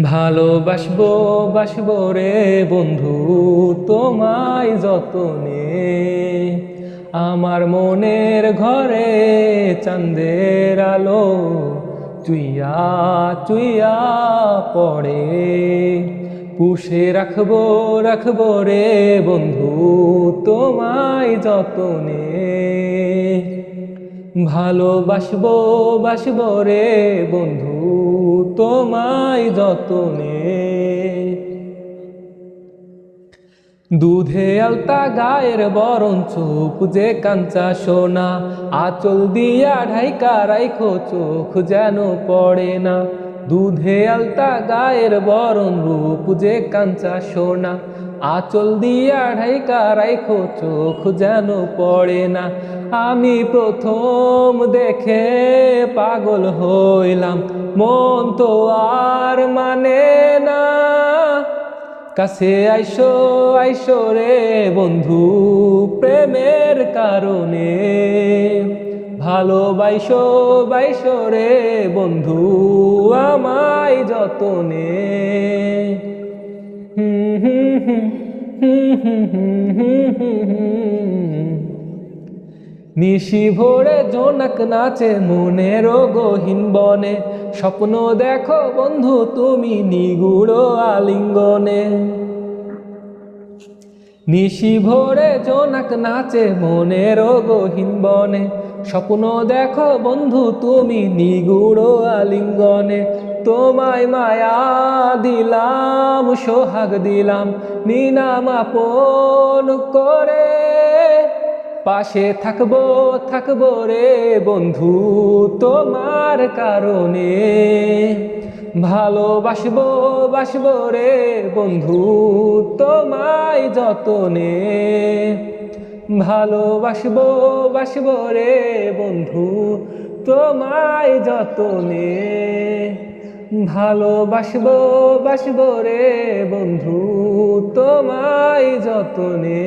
ভালোবাসবো বাসবো রে বন্ধু তোমায় যতনে, আমার মনের ঘরে চাঁদের আলো চুইয়া চুইয়া পড়ে। পুষে রাখবো রাখবো রে বন্ধু তোমায় যতনে, ভালোবাসবো বাসবো রে বন্ধু তোমায় যতনে। দুধে আলতা গায়ের বরণ চোখ যে কাঞ্চা সোনা, আঁচল দিয়া ঢাইকা রাইখো চোখ যেন পড়ে না। দুধে আলতা গায়ের বরণ রূপ যে কাঞ্চা সোনা, আঁচল দিয়া ঢাইকা রাইখো চোখ যেন পড়ে না। আমি প্রথম দেখে পাগল হইলাম, মন তো আর মানে না। কাছে আইসো আইসো রে বন্ধু প্রেমের কারণে, ভালোবাইসো বাইসো রে বন্ধু আমায় যতনে। নিশি ভোরে জোনাক নাচে মনের গহীন বনে, স্বপ্ন দেখো বন্ধু তুমি নিগুড় আলিঙ্গনে। নিশি ভোরে জোনাক নাচে মনের গহীন বনে, স্বপ্ন দেখো বন্ধু তুমি নিগুড় আলিঙ্গনে। তোমায় মায়া দিলাম সোহাগ দিলাম নিনাম আপন করে, পাশে থাকবো থাকবো রে বন্ধু তোমার কারণে। ভালোবাসবো বাসবো রে বন্ধু তোমায় যতনে, ভালোবাসবো বাসবো রে বন্ধু তোমায় যতনে। ভালোবাসবো বাসবো রে বন্ধু তোমায় যতনে।